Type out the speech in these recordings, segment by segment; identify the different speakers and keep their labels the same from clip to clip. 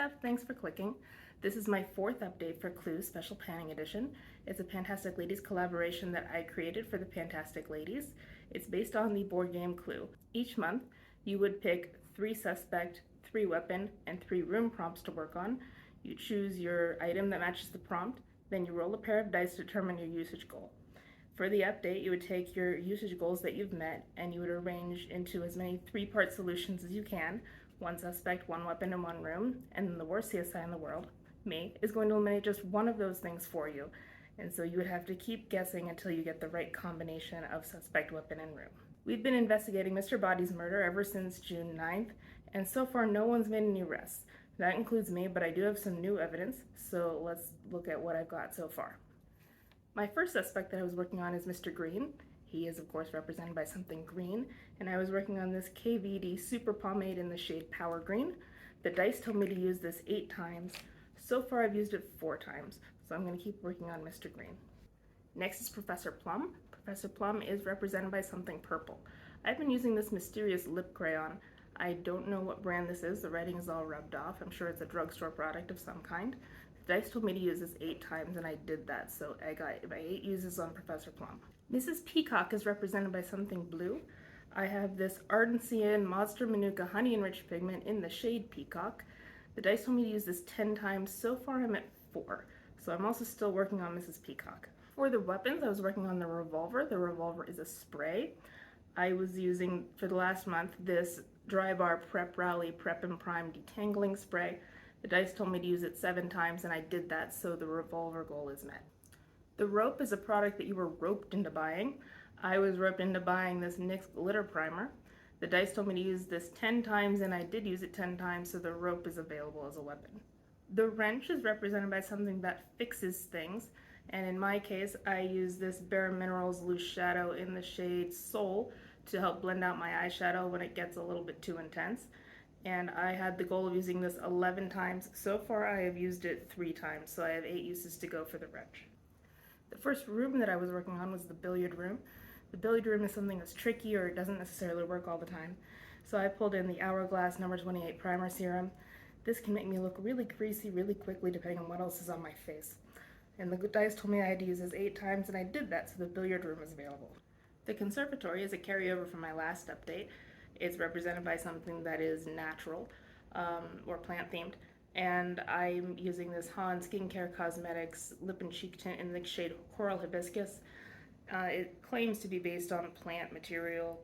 Speaker 1: Steph, thanks for clicking. This is my fourth update for Clue Special Panning Edition. It's a Pantastic Ladies collaboration that I created for the Pantastic Ladies. It's based on the board game Clue. Each month, you would pick 3 suspect, 3 weapon, and 3 room prompts to work on. You choose your item that matches the prompt, then you roll a pair of dice to determine your usage goal. For the update, you would take your usage goals that you've met and you would arrange into as many 3-part solutions as you can. 1 suspect, 1 weapon, and 1 room, and then the worst CSI in the world, me, is going to eliminate just one of those things for you. And so you would have to keep guessing until you get the right combination of suspect, weapon, and room. We've been investigating Mr. Body's murder ever since June 9th, and so far no one's made any arrests. That includes me, but I do have some new evidence, so let's look at what I've got so far. My first suspect that I was working on is Mr. Green. He is, of course, represented by something green, and I was working on this KVD Super Pomade in the shade Power Green. The dice told me to use this 8 times. So far, I've used it 4 times, so I'm going to keep working on Mr. Green. Next is Professor Plum. Professor Plum is represented by something purple. I've been using this mysterious lip crayon. I don't know what brand this is. The writing is all rubbed off. I'm sure it's a drugstore product of some kind. The dice told me to use this 8 times, and I did that, so I got my 8 uses on Professor Plum. Mrs. Peacock is represented by something blue. I have this Ardensian Monster Manuka Honey Enriched Pigment in the shade Peacock. The dice told me to use this 10 times. So far I'm at 4, so I'm also still working on Mrs. Peacock. For the weapons, I was working on the revolver. The revolver is a spray. I was using, for the last month, this Drybar Prep Rally Prep and Prime Detangling Spray. The dice told me to use it 7 times, and I did that, so the revolver goal is met. The rope is a product that you were roped into buying. I was roped into buying this NYX Glitter Primer. The dice told me to use this 10 times, and I did use it 10 times, so the rope is available as a weapon. The wrench is represented by something that fixes things, and in my case, I use this Bare Minerals Loose Shadow in the shade Soul to help blend out my eyeshadow when it gets a little bit too intense. And I had the goal of using this 11 times. So far, I have used it 3 times, so I have 8 uses to go for the wrench. The first room that I was working on was the billiard room. The billiard room is something that's tricky or it doesn't necessarily work all the time. So I pulled in the Hourglass number 28 primer serum. This can make me look really greasy really quickly depending on what else is on my face. And the dice told me I had to use this 8 times, and I did that, so the billiard room is available. The conservatory is a carryover from my last update. It's represented by something that is natural or plant themed. And I'm using this Han Skincare Cosmetics Lip and Cheek Tint in the shade Coral Hibiscus. It claims to be based on plant material,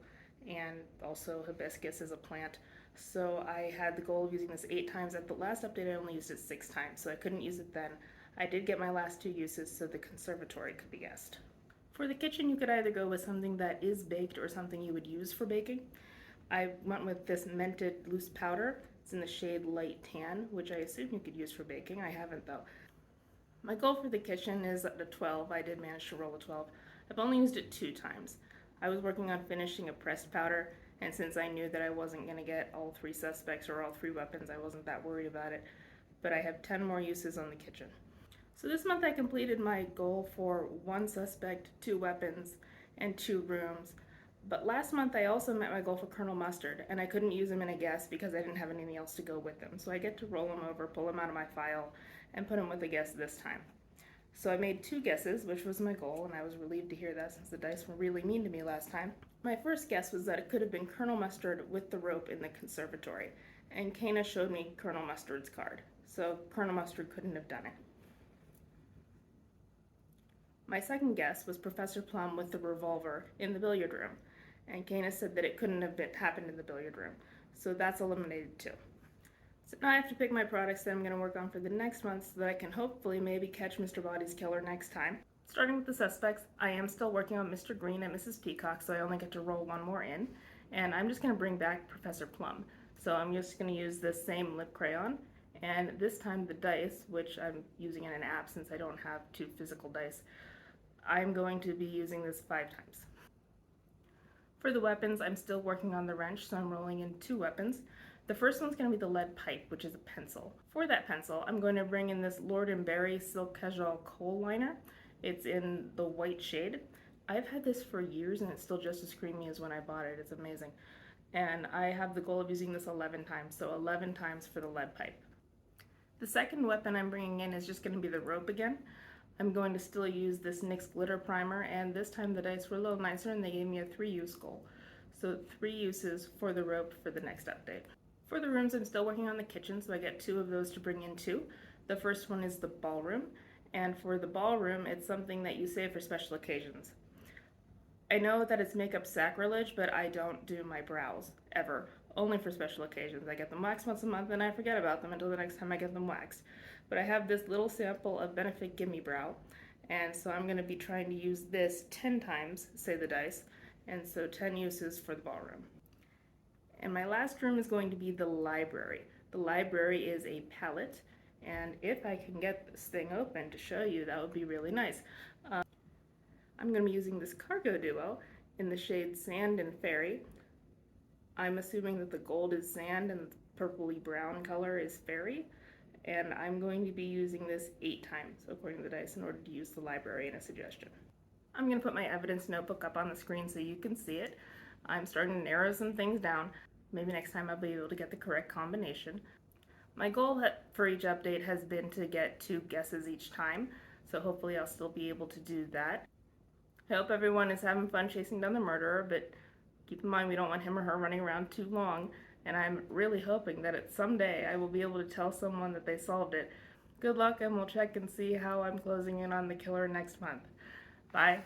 Speaker 1: and also hibiscus is a plant. So I had the goal of using this 8 times. At the last update, I only used it 6 times, so I couldn't use it then. I did get my last 2 uses, so the conservatory could be guessed. For the kitchen, you could either go with something that is baked or something you would use for baking. I went with this Mented Loose Powder. It's in the shade Light Tan, which I assume you could use for baking. I haven't, though. My goal for the kitchen is at a 12. I did manage to roll a 12. I've only used it 2 times. I was working on finishing a pressed powder, and since I knew that I wasn't going to get all 3 suspects or all 3 weapons, I wasn't that worried about it. But I have 10 more uses on the kitchen. So this month I completed my goal for 1 suspect, 2 weapons, and 2 rooms. But last month I also met my goal for Colonel Mustard, and I couldn't use him in a guess because I didn't have anything else to go with him. So I get to roll him over, pull him out of my file, and put him with a guess this time. So I made 2 guesses, which was my goal, and I was relieved to hear that since the dice were really mean to me last time. My first guess was that it could have been Colonel Mustard with the rope in the conservatory, and Kana showed me Colonel Mustard's card. So Colonel Mustard couldn't have done it. My second guess was Professor Plum with the revolver in the billiard room, and Kana said that it couldn't have happened in the billiard room, so that's eliminated too. So now I have to pick my products that I'm going to work on for the next month so that I can hopefully maybe catch Mr. Body's killer next time. Starting with the suspects, I am still working on Mr. Green and Mrs. Peacock, so I only get to roll 1 more in, and I'm just going to bring back Professor Plum. So I'm just going to use this same lip crayon, and this time the dice, which I'm using in an app since I don't have 2 physical dice, I'm going to be using this 5 times. For the weapons, I'm still working on the wrench, so I'm rolling in 2 weapons. The first one's going to be the lead pipe, which is a pencil. For that pencil, I'm going to bring in this Lord & Berry Silk Casual Kohl Liner. It's in the white shade. I've had this for years, and it's still just as creamy as when I bought it. It's amazing. And I have the goal of using this 11 times, so 11 times for the lead pipe. The second weapon I'm bringing in is just going to be the rope again. I'm going to still use this NYX glitter primer, and this time the dice were a little nicer and they gave me a 3-use goal. So 3 uses for the rope for the next update. For the rooms, I'm still working on the kitchen, so I get 2 of those to bring in too. The first one is the ballroom, and for the ballroom, it's something that you save for special occasions. I know that it's makeup sacrilege, but I don't do my brows, ever. Only for special occasions. I get them waxed once a month and I forget about them until the next time I get them waxed. But I have this little sample of Benefit Gimme Brow, and so I'm going to be trying to use this 10 times, say the dice, and so 10 uses for the ballroom. And my last room is going to be the library. The library is a palette, and if I can get this thing open to show you, that would be really nice. I'm going to be using this Cargo Duo in the shades Sand and Fairy. I'm assuming that the gold is sand and the purpley brown color is fairy, and I'm going to be using this 8 times according to the dice in order to use the library in a suggestion. I'm going to put my evidence notebook up on the screen so you can see it. I'm starting to narrow some things down. Maybe next time I'll be able to get the correct combination. My goal for each update has been to get 2 guesses each time, so hopefully I'll still be able to do that. I hope everyone is having fun chasing down the murderer, but keep in mind we don't want him or her running around too long, and I'm really hoping that someday I will be able to tell someone that they solved it. Good luck, and we'll check and see how I'm closing in on the killer next month. Bye.